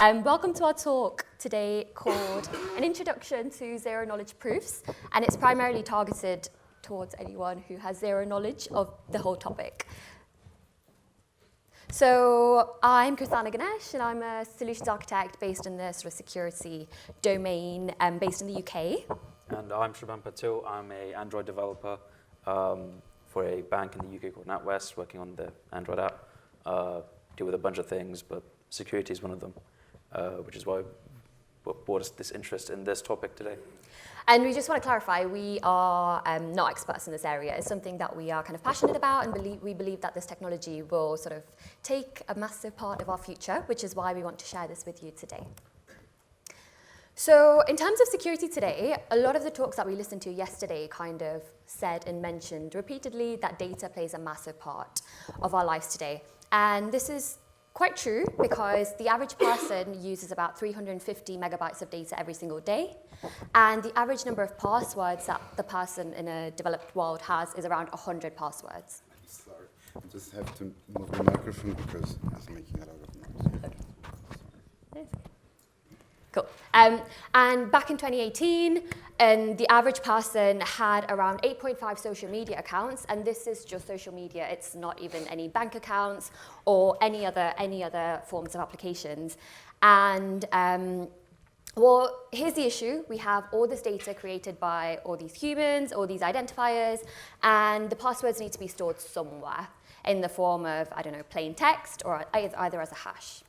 Welcome to our talk today called An Introduction to Zero Knowledge Proofs, and it's primarily targeted towards anyone who has zero knowledge of the whole topic. So I'm Keertana Ganesh, and I'm a solutions architect based in the sort of security domain, based in the UK. And I'm Shubham Patil. I'm an Android developer for a bank in the UK called NatWest, working on the Android app. Deal with a bunch of things, but security is one of them, which is what brought us this interest in this topic today. And we just want to clarify, we are not experts in this area. It's something that we are kind of passionate about, and we believe that this technology will sort of take a massive part of our future, which is why we want to share this with you today. So in terms of security today, a lot of the talks that we listened to yesterday kind of said and mentioned repeatedly that data plays a massive part of our lives today. And this is quite true because the average person uses about 350 megabytes of data every single day. And the average number of passwords that the person in a developed world has is around 100 passwords. I'm sorry, I just have to move the microphone because it's making a lot of noise. Okay. Cool. And back in 2018, the average person had around 8.5 social media accounts, and this is just social media. It's not even any bank accounts or any other forms of applications. And well, here's the issue. We have all this data created by all these humans, all these identifiers, and the passwords need to be stored somewhere in the form of, I don't know, plain text or either as a hash.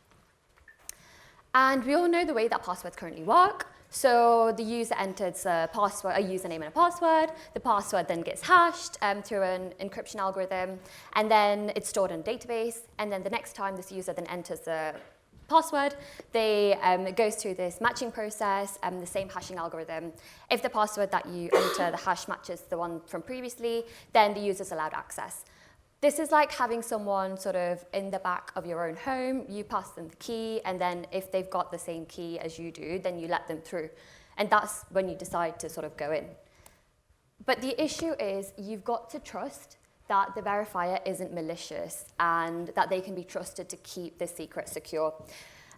And we all know the way that passwords currently work. So the user enters a username and a password. The password then gets hashed through an encryption algorithm, and then it's stored in a database. And then the next time this user then enters the password, it goes through this matching process, the same hashing algorithm. If the password that you enter, the hash matches the one from previously, then the user's allowed access. This is like having someone sort of in the back of your own home. You pass them the key, and then if they've got the same key as you do, then you let them through. And that's when you decide to sort of go in. But the issue is you've got to trust that the verifier isn't malicious and that they can be trusted to keep this secret secure.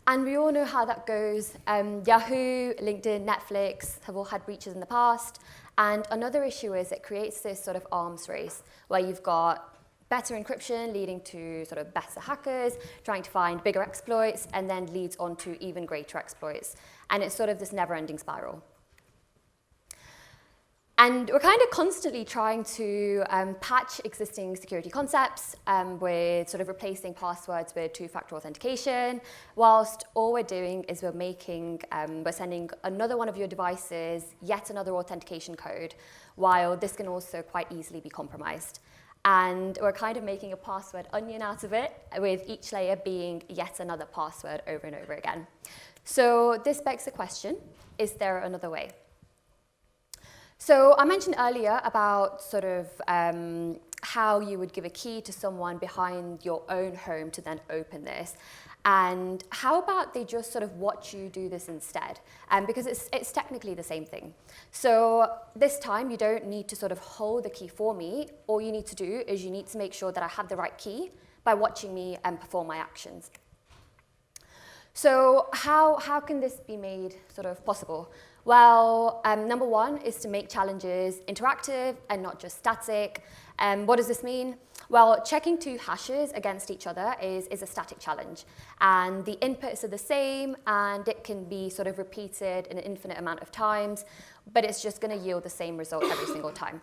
And we all know how that goes. Yahoo, LinkedIn, Netflix have all had breaches in the past. And another issue is it creates this sort of arms race where you've got better encryption leading to sort of better hackers trying to find bigger exploits, and then leads on to even greater exploits. And it's sort of this never-ending spiral. And we're kind of constantly trying to patch existing security concepts with sort of replacing passwords with two-factor authentication, whilst all we're doing is we're sending another one of your devices yet another authentication code, while this can also quite easily be compromised. And we're kind of making a password onion out of it, with each layer being yet another password over and over again. So this begs the question, is there another way? So I mentioned earlier about sort of how you would give a key to someone behind your own home to then open this. And how about they just sort of watch you do this instead? Because it's technically the same thing. So this time you don't need to sort of hold the key for me. All you need to do is you need to make sure that I have the right key by watching me perform my actions. So how can this be made sort of possible? Well, number one is to make challenges interactive and not just static. What does this mean? Well, checking two hashes against each other is a static challenge. And the inputs are the same, and it can be sort of repeated an infinite amount of times, but it's just going to yield the same result every single time.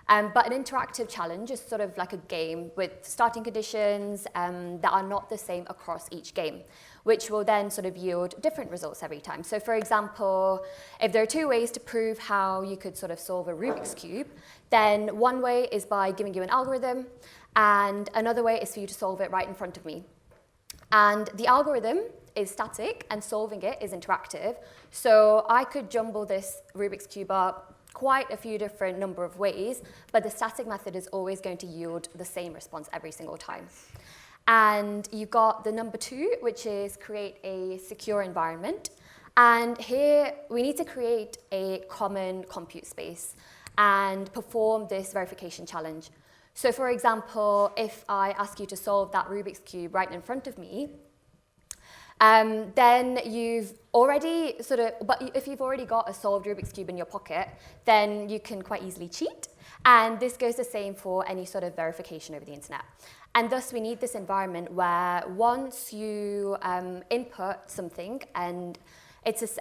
But an interactive challenge is sort of like a game with starting conditions that are not the same across each game, which will then sort of yield different results every time. So for example, if there are two ways to prove how you could sort of solve a Rubik's Cube, then one way is by giving you an algorithm, and another way is for you to solve it right in front of me. And the algorithm is static, and solving it is interactive. So I could jumble this Rubik's Cube up quite a few different number of ways, but the static method is always going to yield the same response every single time. And you've got the number two, which is create a secure environment. And here we need to create a common compute space and perform this verification challenge. So for example, if I ask you to solve that Rubik's Cube right in front of me, then you've already but if you've already got a solved Rubik's Cube in your pocket, then you can quite easily cheat. And this goes the same for any sort of verification over the internet. And thus we need this environment where once you input something and it's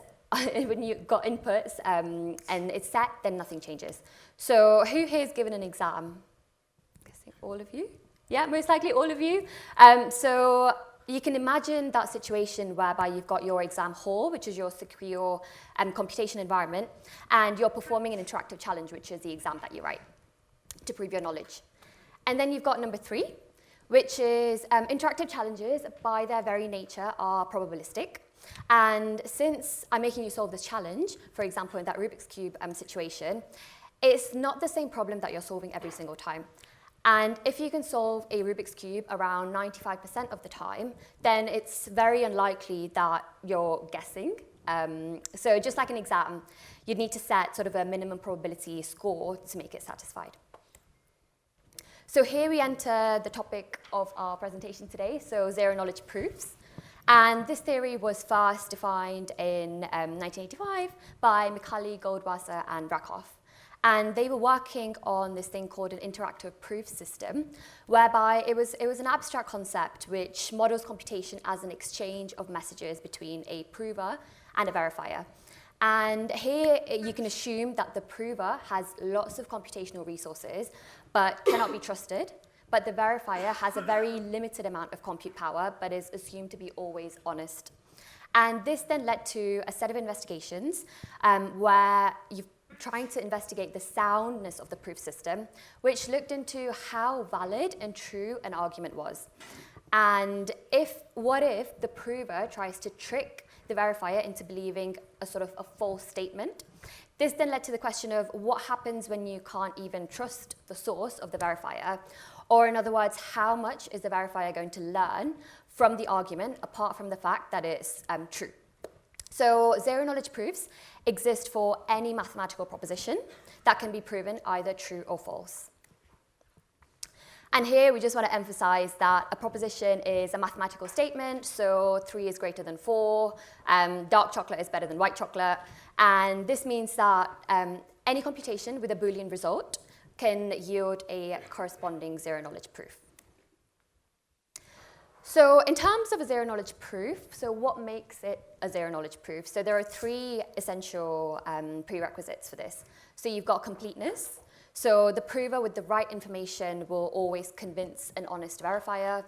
when you've got inputs and it's set, then nothing changes. So who here is given an exam? I'm guessing all of you? Yeah, most likely all of you. So you can imagine that situation whereby you've got your exam hall, which is your secure computation environment, and you're performing an interactive challenge, which is the exam that you write to prove your knowledge. And then you've got number 3, which is interactive challenges by their very nature are probabilistic. And since I'm making you solve this challenge, for example, in that Rubik's Cube situation, it's not the same problem that you're solving every single time. And if you can solve a Rubik's Cube around 95% of the time, then it's very unlikely that you're guessing. So just like an exam, you'd need to set sort of a minimum probability score to make it satisfied. So here we enter the topic of our presentation today, so zero-knowledge proofs. And this theory was first defined in 1985 by Micali, Goldwasser, and Rakoff. And they were working on this thing called an interactive proof system, whereby it was an abstract concept which models computation as an exchange of messages between a prover and a verifier. And here you can assume that the prover has lots of computational resources, but cannot be trusted. But the verifier has a very limited amount of compute power, but is assumed to be always honest. And this then led to a set of investigations where you're trying to investigate the soundness of the proof system, which looked into how valid and true an argument was. And what if the prover tries to trick the verifier into believing a sort of a false statement? This then led to the question of what happens when you can't even trust the source of the verifier, or in other words, how much is the verifier going to learn from the argument apart from the fact that it's true? So zero-knowledge proofs exist for any mathematical proposition that can be proven either true or false. And here we just want to emphasize that a proposition is a mathematical statement, so 3 is greater than 4, dark chocolate is better than white chocolate, and this means that any computation with a Boolean result can yield a corresponding zero-knowledge proof. So in terms of a zero-knowledge proof, so what makes it a zero-knowledge proof? So there are 3 essential prerequisites for this. So you've got completeness. So the prover with the right information will always convince an honest verifier.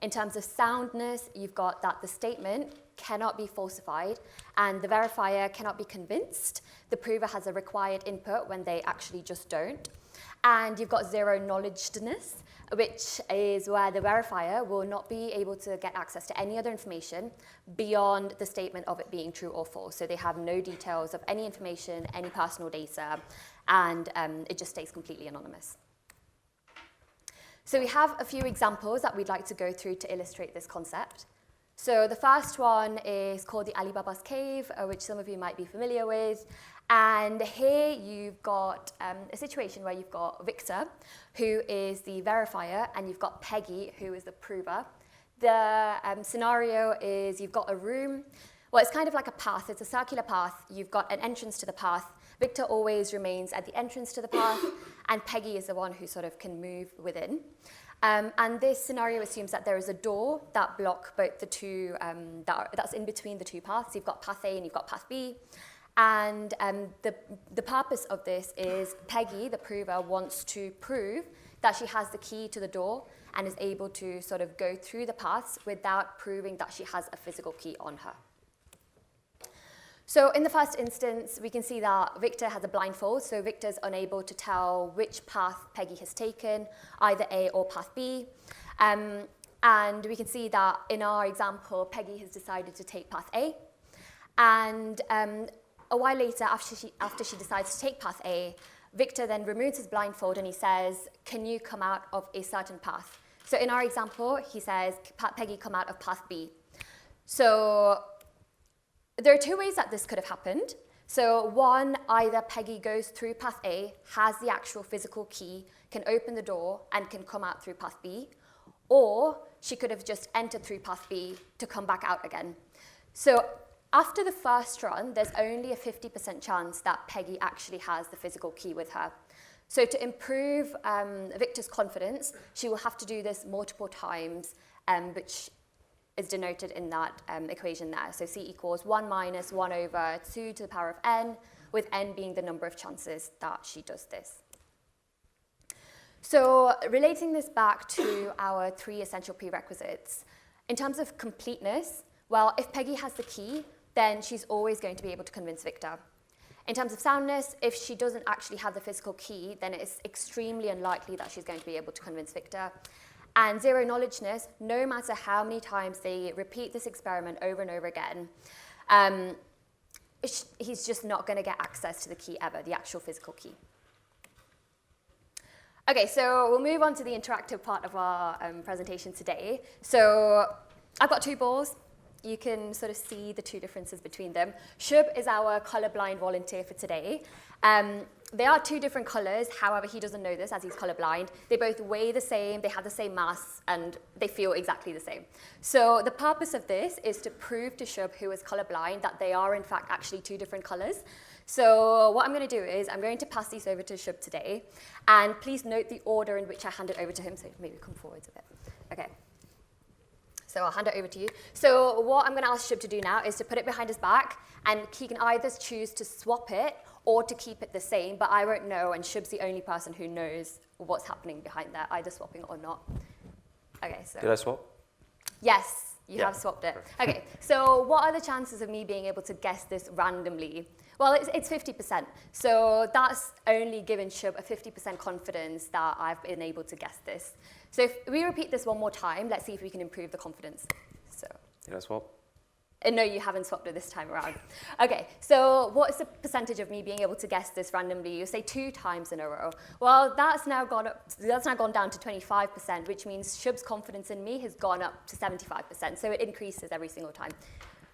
In terms of soundness, you've got that the statement cannot be falsified and the verifier cannot be convinced the prover has a required input when they actually just don't. And you've got zero-knowledgedness, which is where the verifier will not be able to get access to any other information beyond the statement of it being true or false. So they have no details of any information, any personal data, and it just stays completely anonymous. So we have a few examples that we'd like to go through to illustrate this concept. So the first one is called the Alibaba's Cave, which some of you might be familiar with. And here you've got a situation where you've got Victor, who is the verifier, and you've got Peggy, who is the prover. The scenario is you've got a room. Well, it's kind of like a path. It's a circular path. You've got an entrance to the path. Victor always remains at the entrance to the path, and Peggy is the one who sort of can move within. And this scenario assumes that there is a door that block both the two, that's in between the two paths. You've got path A and you've got path B. And the purpose of this is Peggy, the prover, wants to prove that she has the key to the door and is able to sort of go through the paths without proving that she has a physical key on her. So in the first instance, we can see that Victor has a blindfold, so Victor's unable to tell which path Peggy has taken, either A or path B. And we can see that in our example, Peggy has decided to take path A. And a while later, after she decides to take path A, Victor then removes his blindfold and he says, "Can you come out of a certain path?" So in our example, he says, "Peggy, come out of path B." So there are 2 ways that this could have happened. So one, either Peggy goes through path A, has the actual physical key, can open the door, and can come out through path B, or she could have just entered through path B to come back out again. So after the first run, there's only a 50% chance that Peggy actually has the physical key with her. So to improve Victor's confidence, she will have to do this multiple times, which is denoted in that equation there. So C equals 1 minus 1 over 2 to the power of n, with n being the number of chances that she does this. So relating this back to our 3 essential prerequisites, in terms of completeness, well, if Peggy has the key, then she's always going to be able to convince Victor. In terms of soundness, if she doesn't actually have the physical key, then it's extremely unlikely that she's going to be able to convince Victor. And zero knowledgeness, no matter how many times they repeat this experiment over and over again, he's just not going to get access to the key ever, the actual physical key. Okay, so we'll move on to the interactive part of our presentation today. So I've got 2 balls. You can sort of see the 2 differences between them. Shub is our colorblind volunteer for today. They are 2 different colors. However, he doesn't know this as he's colorblind. They both weigh the same, they have the same mass, and they feel exactly the same. So the purpose of this is to prove to Shub, who is colorblind, that they are in fact actually 2 different colors. So what I'm going to do is I'm going to pass these over to Shub today. And please note the order in which I hand it over to him. So maybe come forwards a bit. Okay. So I'll hand it over to you. So what I'm going to ask Shub to do now is to put it behind his back, and he can either choose to swap it or to keep it the same, but I won't know, and Shub's the only person who knows what's happening behind there, either swapping it or not. Okay, so. Did I swap? Yes, you have swapped it. Okay, so what are the chances of me being able to guess this randomly? Well, it's 50%. So that's only given Shub a 50% confidence that I've been able to guess this. So if we repeat this one more time, let's see if we can improve the confidence. So. Did I swap? No, you haven't swapped it this time around. Okay, so what's the percentage of me being able to guess this randomly? You say 2 times in a row. Well, that's now gone down to 25%, which means Shub's confidence in me has gone up to 75%. So it increases every single time.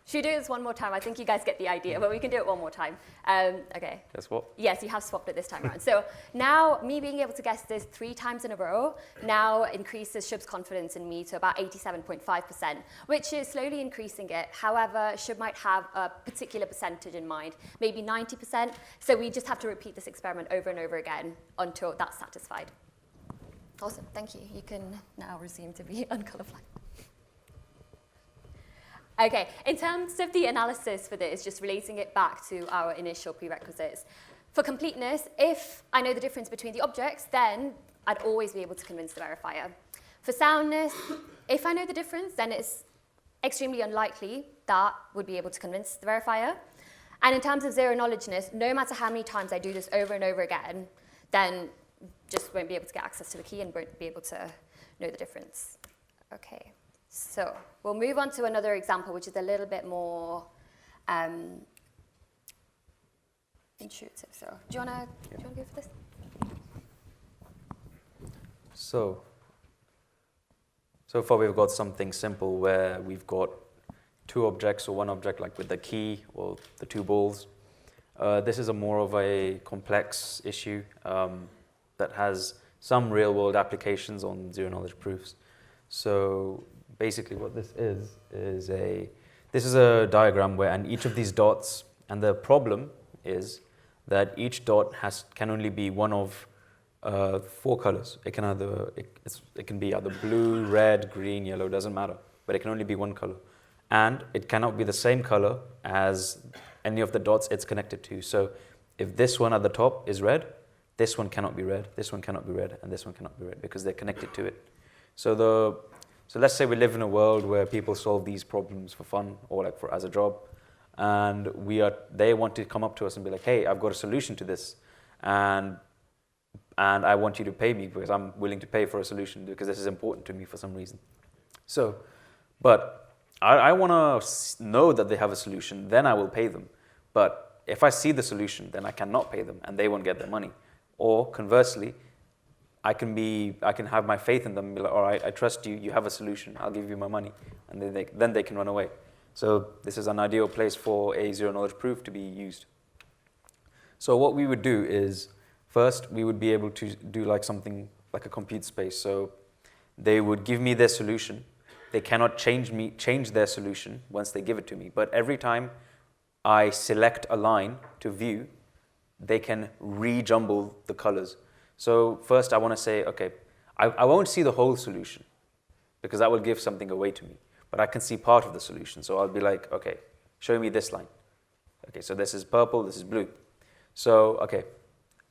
Should we do this one more time? I think you guys get the idea, but we can do it one more time. Okay. Guess what? Yes, you have swapped it this time around. So now me being able to guess this 3 times in a row now increases Shub's confidence in me to about 87.5%, which is slowly increasing it. However, Shub might have a particular percentage in mind, maybe 90%. So we just have to repeat this experiment over and over again until that's satisfied. Awesome, thank you. You can now resume to be uncolorblind. Okay, in terms of the analysis for this, just relating it back to our initial prerequisites. For completeness, if I know the difference between the objects, then I'd always be able to convince the verifier. For soundness, if I know the difference, then it's extremely unlikely that would be able to convince the verifier. And in terms of zero knowledgeness, no matter how many times I do this over and over again, then just won't be able to get access to the key and won't be able to know the difference. Okay. So we'll move on to another example, which is a little bit more intuitive. So do you want to go for this? So far we've got something simple where we've got 2 objects or 1 object, like with the key or the 2 balls. This is a more of a complex issue that has some real-world applications on zero-knowledge proofs. So basically what this is a diagram where, and each of these dots, and the problem is that each dot can only be one of 4 colors. It can be either blue, red, green, yellow, doesn't matter, but it can only be 1 color. And it cannot be the same color as any of the dots it's connected to. So if this one at the top is red, this one cannot be red, this one cannot be red, and this one cannot be red because they're connected to it. So let's say we live in a world where people solve these problems for fun or like as a job, and they want to come up to us and be like, hey, I've got a solution to this, and I want you to pay me because I'm willing to pay for a solution because this is important to me for some reason. So, but I want to know that they have a solution, then I will pay them. But if I see the solution, then I cannot pay them and they won't get their money. Or conversely, I can have my faith in them and be like, all right, I trust you, you have a solution, I'll give you my money. And then they can run away. So this is an ideal place for a zero-knowledge proof to be used. So what we would do is, first, we would be able to do like something like a compute space. So they would give me their solution, they cannot change their solution once they give it to me. But every time I select a line to view, they can rejumble the colors. So first I want to say, okay, I won't see the whole solution because that will give something away to me. But I can see part of the solution. So I'll be like, okay, show me this line. Okay, so this is purple, this is blue. So, okay,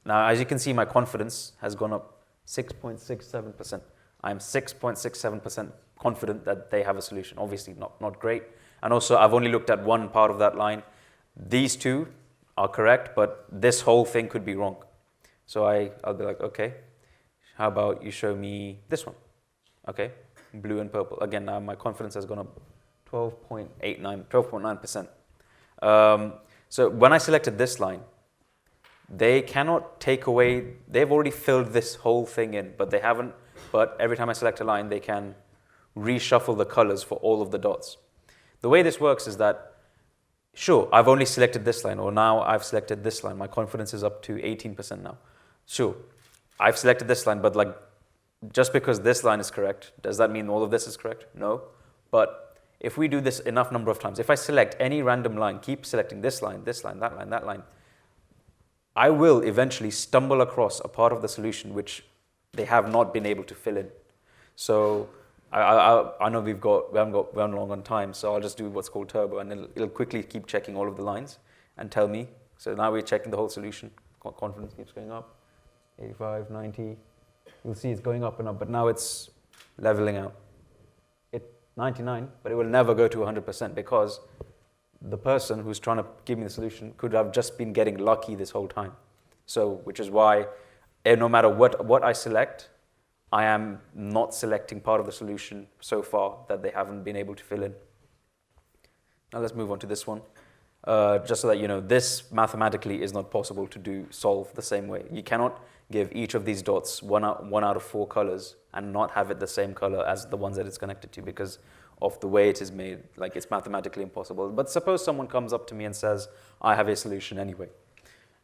now as you can see, my confidence has gone up 6.67%. I'm 6.67% confident that they have a solution. Obviously not great. And also I've only looked at one part of that line. These two are correct, but this whole thing could be wrong. So I'll be like, okay, how about you show me this one? Okay, blue and purple. Again, now my confidence has gone up 12.9%. So when I selected this line, they cannot take away, they've already filled this whole thing in, but they haven't, but every time I select a line, they can reshuffle the colors for all of the dots. The way this works is that, sure, I've only selected this line, or now I've selected this line. My confidence is up to 18% now. Sure, I've selected this line, but like, just because this line is correct, does that mean all of this is correct? No. But if we do this enough number of times, if I select any random line, keep selecting this line, that line, I will eventually stumble across a part of the solution which they have not been able to fill in. So I know we haven't got long on time, so I'll just do what's called turbo, and it'll quickly keep checking all of the lines and tell me. So now we're checking the whole solution. Confidence keeps going up, 85, 90. You'll see it's going up and up, but now it's leveling out. 99, but it will never go to 100% because the person who's trying to give me the solution could have just been getting lucky this whole time. So, which is why no matter what I select, I am not selecting part of the solution so far that they haven't been able to fill in. Now let's move on to this one. Just so that you know, this mathematically is not possible to solve the same way. You cannot give each of these dots one out of 4 colors and not have it the same color as the ones that it's connected to because of the way it is made. Like, it's mathematically impossible. But suppose someone comes up to me and says, I have a solution anyway.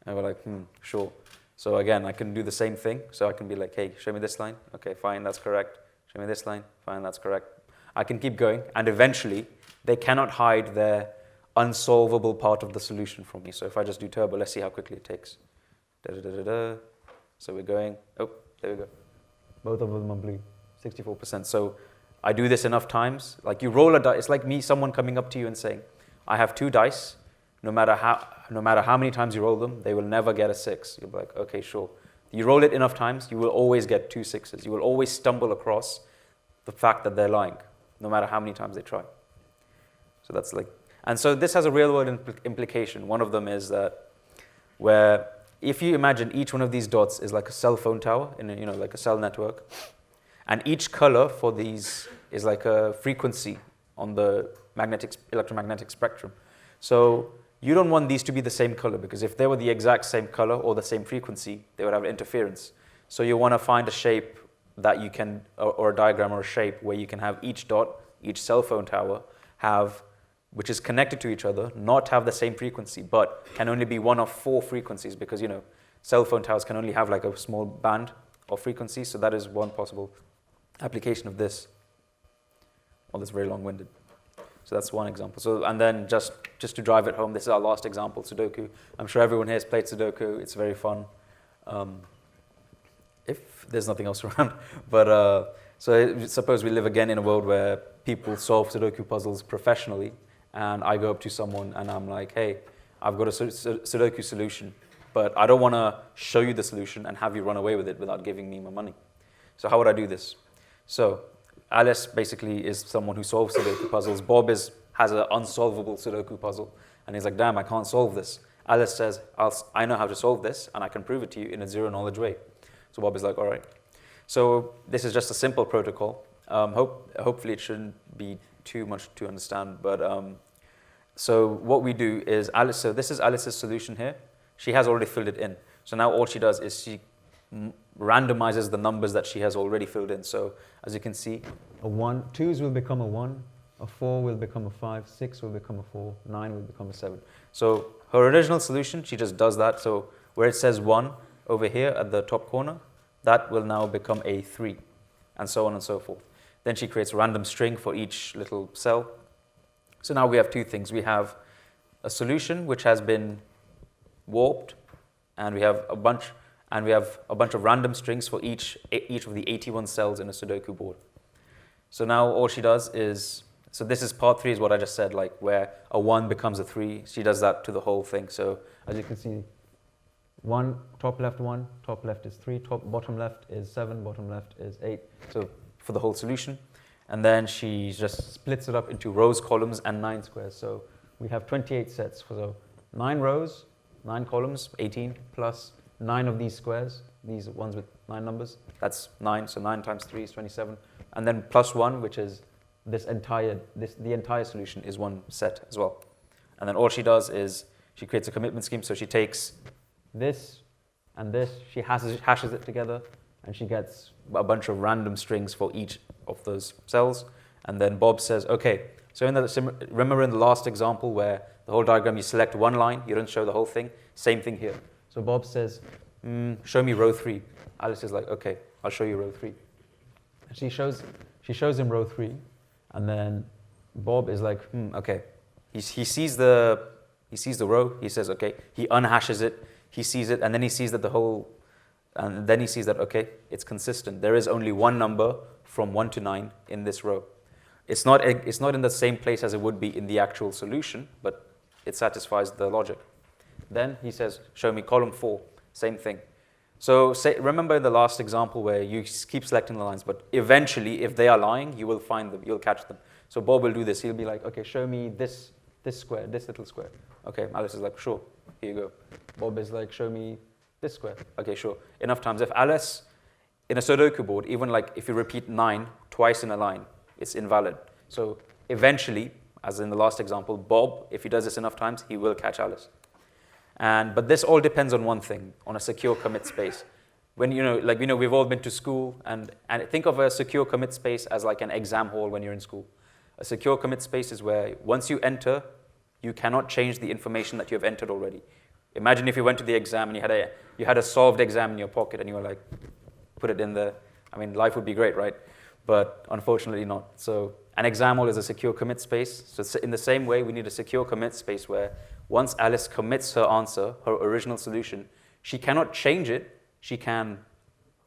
And we're like, sure. So again, I can do the same thing. So I can be like, hey, show me this line. Okay, fine, that's correct. Show me this line. Fine, that's correct. I can keep going. And eventually, they cannot hide their unsolvable part of the solution from me. So if I just do turbo, let's see how quickly it takes. So we're going, oh, there we go. Both of them are blue, 64%. So I do this enough times. Like, you roll a dice, it's like someone coming up to you and saying, I have 2 dice. No matter how many times you roll them, they will never get a 6. You'll be like, okay, sure. You roll it enough times, you will always get 2 6s. You will always stumble across the fact that they're lying, no matter how many times they try. So that's like, and so this has a real world implication. One of them is that where if you imagine each one of these dots is like a cell phone tower in like a cell network, and each color for these is like a frequency on the electromagnetic spectrum. So you don't want these to be the same color, because if they were the exact same color or the same frequency, they would have interference. So you want to find a shape that you can, or a diagram or a shape where you can have each dot, each cell phone tower which is connected to each other, not have the same frequency, but can only be one of 4 frequencies, because cell phone towers can only have like a small band of frequencies. So that is one possible application of this. Well, that's very long-winded. So that's one example. So, and then just to drive it home, this is our last example, Sudoku. I'm sure everyone here has played Sudoku. It's very fun. If there's nothing else around. But so suppose we live again in a world where people solve Sudoku puzzles professionally, and I go up to someone and I'm like, hey, I've got a Sudoku solution, but I don't want to show you the solution and have you run away with it without giving me my money. So how would I do this? So Alice basically is someone who solves Sudoku puzzles. Bob has an unsolvable Sudoku puzzle, and he's like, damn, I can't solve this. Alice says, I know how to solve this, and I can prove it to you in a zero-knowledge way. So Bob is like, all right. So this is just a simple protocol. Hopefully it shouldn't be too much to understand, but so what we do is so this is Alice's solution here. She has already filled it in. So now all she does is she randomizes the numbers that she has already filled in. So as you can see, 2s will become a 1, a 4 will become a 5, 6 will become a 4, 9 will become a 7. So her original solution, she just does that. So where it says 1 over here at the top corner, that will now become a 3, and so on and so forth. Then she creates a random string for each little cell. So now we have two things. We have a solution which has been warped, and we have a bunch of random strings for each of the 81 cells in a Sudoku board. So now all she does is, so this is part 3 is what I just said, like where a 1 becomes a 3. She does that to the whole thing. So as you can see, 1, top left is 3, bottom left is 7, bottom left is 8. So for the whole solution. And then she just splits it up into rows, columns, and 9 squares. So we have 28 sets. So 9 rows, 9 columns, 18, plus 9 of these squares, these ones with 9 numbers. That's 9, so 9 times 3 is 27. And then plus 1, which is the entire solution is one set as well. And then all she does is she creates a commitment scheme. So she takes this and this, she hashes it together, and she gets a bunch of random strings for each of those cells. And then Bob says, okay, so remember in the last example where the whole diagram, you select one line, you don't show the whole thing? Same thing here. So Bob says, show me row 3. Alice is like, okay, I'll show you row 3. And she shows him row 3, and then Bob is like, okay. He sees the row, he says, okay, he unhashes it, he sees it, and then he sees that okay, it's consistent. There is only one number from 1 to 9 in this row. It's not in the same place as it would be in the actual solution, but it satisfies the logic. Then he says, show me column 4, same thing. So remember in the last example where you keep selecting the lines, but eventually if they are lying, you will find them, you'll catch them. So Bob will do this. He'll be like, okay, show me this square, this little square. Okay, Alice is like, sure, here you go. Bob is like, show me this square. Okay, sure. Enough times. If Alice, in a Sudoku board, even like if you repeat 9 twice in a line, it's invalid. So eventually, as in the last example, Bob, if he does this enough times, he will catch Alice. But this all depends on one thing, on a secure commit space. When we've all been to school, and think of a secure commit space as like an exam hall when you're in school. A secure commit space is where once you enter, you cannot change the information that you have entered already. Imagine if you went to the exam and you had a solved exam in your pocket and you were like, put it in there. I mean, life would be great, right? But unfortunately not. So an exam hall is a secure commit space. So in the same way, we need a secure commit space where once Alice commits her answer, her original solution, she cannot change it. She can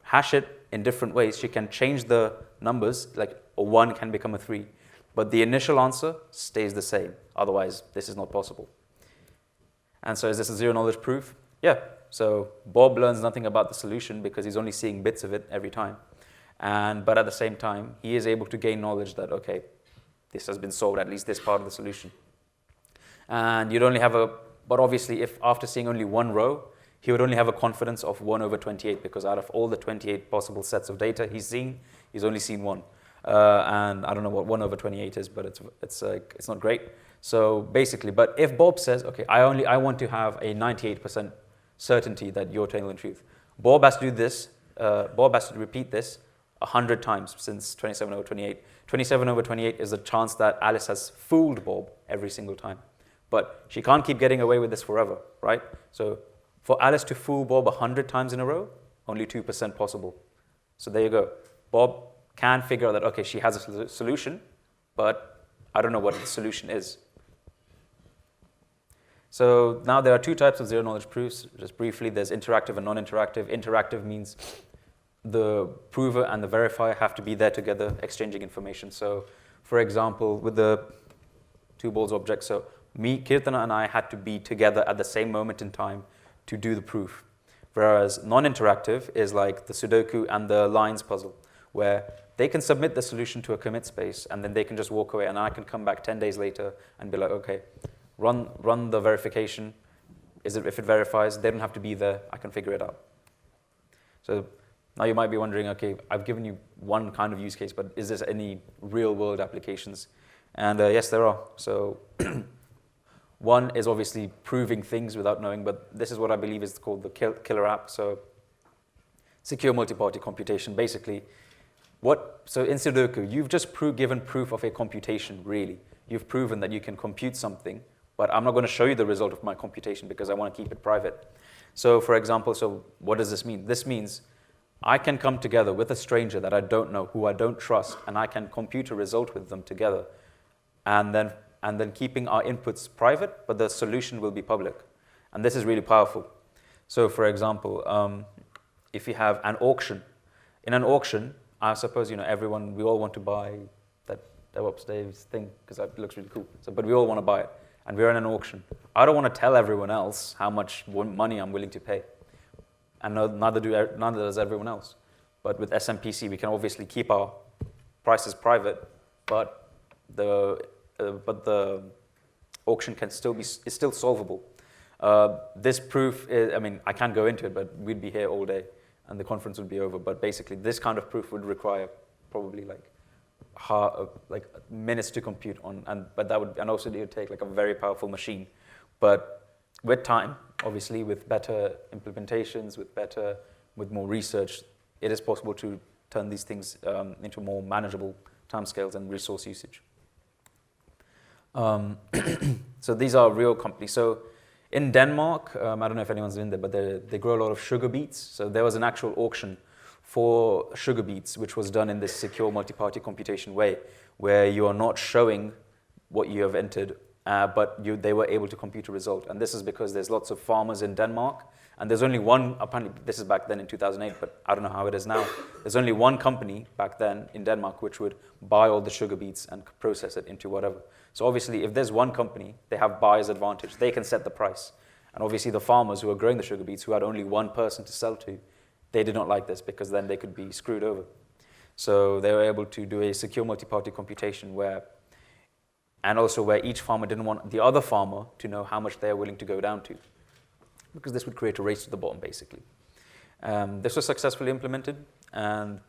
hash it in different ways. She can change the numbers, like a 1 can become a 3. But the initial answer stays the same. Otherwise, this is not possible. And so is this a zero-knowledge proof? Yeah. So Bob learns nothing about the solution because he's only seeing bits of it every time. But at the same time, he is able to gain knowledge that, okay, this has been solved, at least this part of the solution. And you'd only have but obviously if after seeing only one row, he would only have a confidence of 1 over 28 because out of all the 28 possible sets of data he's seen, he's only seen 1. And I don't know what 1 over 28 is, but it's not great. So basically, but if Bob says, okay, I want to have a 98% certainty that you're telling the truth, Bob has to do this. Bob has to repeat this 100 times since 27 over 28. 27 over 28 is the chance that Alice has fooled Bob every single time. But she can't keep getting away with this forever, right? So for Alice to fool Bob 100 times in a row, only 2% possible. So there you go. Bob can figure out that, okay, she has a solution, but I don't know what the solution is. So now there are 2 types of zero-knowledge proofs. Just briefly, there's interactive and non-interactive. Interactive means the prover and the verifier have to be there together, exchanging information. So, for example, with the 2 balls object, so Keertana and I had to be together at the same moment in time to do the proof. Whereas non-interactive is like the Sudoku and the lines puzzle, where they can submit the solution to a commit space and then they can just walk away, and I can come back 10 days later and be like, okay, run the verification. If it verifies, they don't have to be there. I can figure it out. So now you might be wondering, okay, I've given you one kind of use case, but is there any real-world applications? And yes, there are. So one is obviously proving things without knowing, but this is what I believe is called the killer app. So secure multi-party computation, basically. So in Sudoku, you've just given proof of a computation, really. You've proven that you can compute something, but I'm not going to show you the result of my computation because I want to keep it private. So for example, so what does this mean? This means I can come together with a stranger that I don't know, who I don't trust, and I can compute a result with them together, and then keeping our inputs private, but the solution will be public. And this is really powerful. So for example, if you have an auction, in an auction, I suppose, we all want to buy that DevOpsDays thing because it looks really cool. But we all want to buy it, and we're in an auction. I don't want to tell everyone else how much money I'm willing to pay, and neither does everyone else. But with SMPC, we can obviously keep our prices private, but the auction is still solvable. This proof is, I can't go into it, but we'd be here all day, and the conference would be over. But basically, this kind of proof would require probably like minutes to compute on, and also it would take like a very powerful machine. But with time, obviously, with better implementations, with more research, it is possible to turn these things into more manageable timescales and resource usage. So these are real companies. So in Denmark, I don't know if anyone's in there, but they grow a lot of sugar beets. So there was an actual auction for sugar beets, which was done in this secure multi-party computation way, where you are not showing what you have entered, but they were able to compute a result. And this is because there's lots of farmers in Denmark, and there's only one, apparently this is back then in 2008, but I don't know how it is now. There's only one company back then in Denmark which would buy all the sugar beets and process it into whatever. So obviously, if there's one company, they have buyer's advantage. They can set the price. And obviously the farmers who are growing the sugar beets, who had only one person to sell to, they did not like this because then they could be screwed over. So they were able to do a secure multi-party computation where each farmer didn't want the other farmer to know how much they're willing to go down to, because this would create a race to the bottom, basically. This was successfully implemented, and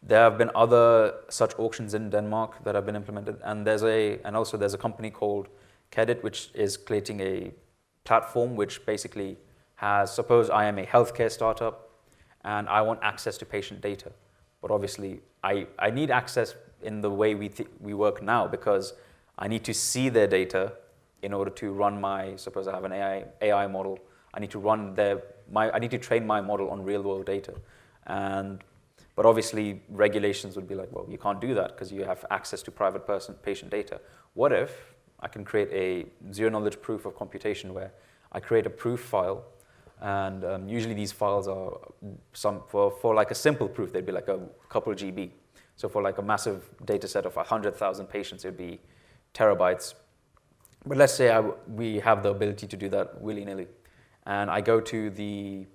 there have been other such auctions in Denmark that have been implemented, and there's a company called Keertana, which is creating a platform which basically has, suppose I am a healthcare startup and I want access to patient data, but obviously I need access in the way we work now, because I need to see their data in order to run suppose I have an AI model, I need to train my model on real world data. But obviously regulations would be like, well, you can't do that because you have access to private patient data. What if I can create a zero knowledge proof of computation where I create a proof file, and usually these files are for like a simple proof, they'd be like a couple GB. So for like a massive data set of 100,000 patients, it'd be terabytes. But let's say we have the ability to do that willy-nilly. And I go to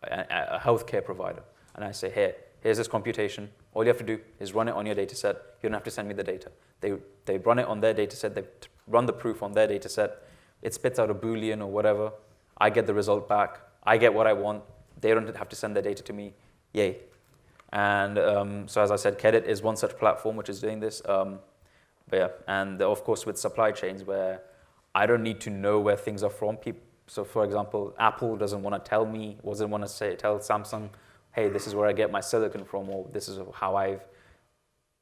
a healthcare provider and I say, here's this computation. All you have to do is run it on your data set. You don't have to send me the data. They run it on their data set. They run the proof on their data set. It spits out a Boolean or whatever. I get the result back. I get what I want. They don't have to send their data to me. Yay. And so as I said, Keertana is one such platform which is doing this. And of course with supply chains where I don't need to know where things are from. So for example, Apple doesn't want to tell Samsung, hey, this is where I get my silicon from, or this is how I've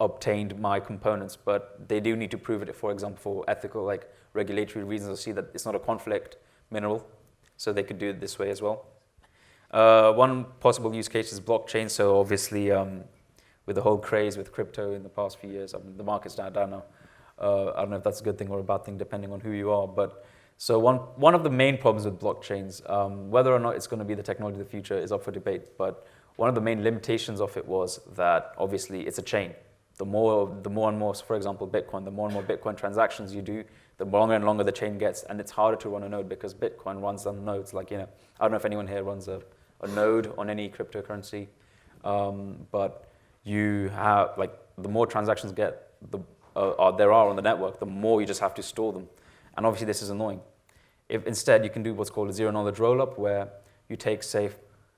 obtained my components. But they do need to prove it, for example, for ethical, like regulatory reasons, to see that it's not a conflict mineral. So they could do it this way as well. One possible use case is blockchain. So obviously, with the whole craze with crypto in the past few years, the market's down now. I don't know if that's a good thing or a bad thing, depending on who you are. But so one of the main problems with blockchains, whether or not it's going to be the technology of the future is up for debate. But one of the main limitations of it was that obviously it's a chain. The more and more, so for example, Bitcoin, the more and more Bitcoin transactions you do, the longer and longer the chain gets, and it's harder to run a node because Bitcoin runs on nodes. Like, I don't know if anyone here runs a node on any cryptocurrency, but you have, like, the more transactions there are on the network, the more you just have to store them. And obviously this is annoying. If instead you can do what's called a zero knowledge rollup, where you take,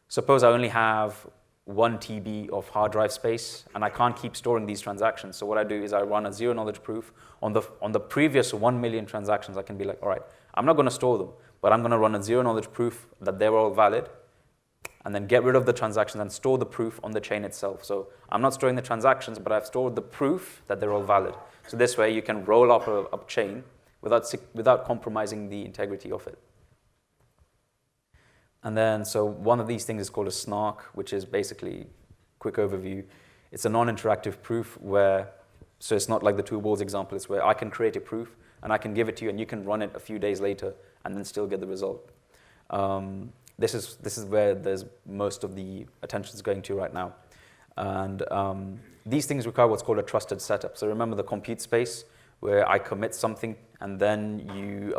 suppose I only have 1 TB of hard drive space and I can't keep storing these transactions. So what I do is I run a zero knowledge proof on the previous 1 million transactions. I can be like, all right, I'm not going to store them, but I'm going to run a zero knowledge proof that they're all valid, and then get rid of the transactions and store the proof on the chain itself. So I'm not storing the transactions, but I've stored the proof that they're all valid. So this way you can roll up a chain without compromising the integrity of it. And then, so one of these things is called a snark, which is basically, quick overview, it's a non-interactive proof where, so it's not like the two balls example, it's where I can create a proof and I can give it to you and you can run it a few days later and then still get the result. This is where there's most of the attention is going to right now. And these things require what's called a trusted setup. So remember the compute space where I commit something and then you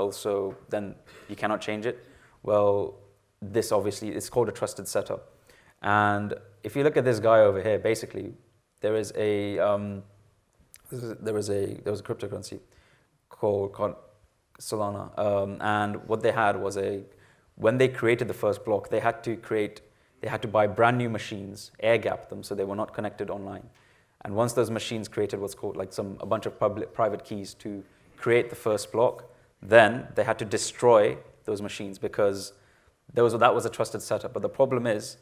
cannot change it. Well, this obviously is called a trusted setup. And if you look at this guy over here, basically there was a cryptocurrency called Solana, and what they had was when they created the first block, they had to buy brand new machines, air gap them so they were not connected online. And once those machines created what's called like a bunch of private keys to create the first block, then they had to destroy those machines because that was a trusted setup. But the problem is,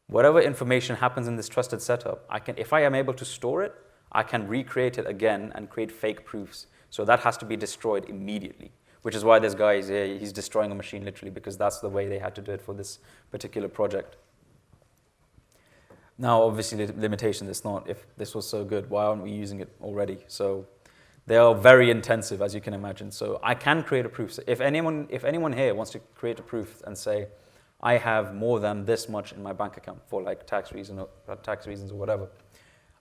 whatever information happens in this trusted setup, if I am able to store it, I can recreate it again and create fake proofs. So that has to be destroyed immediately, which is why this guy is here. He's destroying a machine literally because that's the way they had to do it for this particular project. Now, obviously, the limitation is not, if this was so good, why aren't we using it already? So they are very intensive, as you can imagine. So I can create a proof. So if anyone here wants to create a proof and say, I have more than this much in my bank account for like tax reasons or whatever,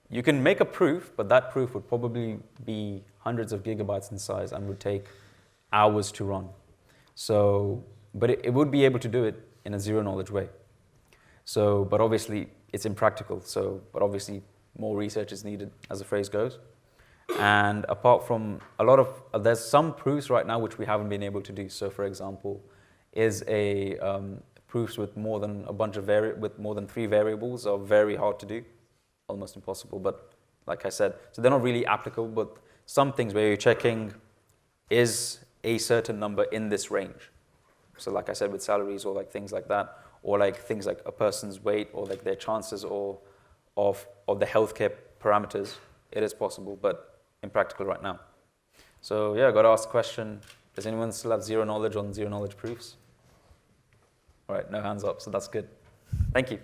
you can make a proof, but that proof would probably be hundreds of gigabytes in size and would take hours to run. So, but it would be able to do it in a zero-knowledge way. So, but obviously, it's impractical. So, but obviously, more research is needed, as the phrase goes. And apart from there's some proofs right now which we haven't been able to do. So, for example, is proofs with more than with more than 3 variables are very hard to do, almost impossible. But like I said, so they're not really applicable. But some things where you're checking is a certain number in this range. So, like I said, with salaries or like things like that, or like things like a person's weight or like their chances of the healthcare parameters, it is possible, but impractical right now. So yeah, I got to ask the question, does anyone still have zero knowledge on zero knowledge proofs? All right, no hands up, so that's good. Thank you.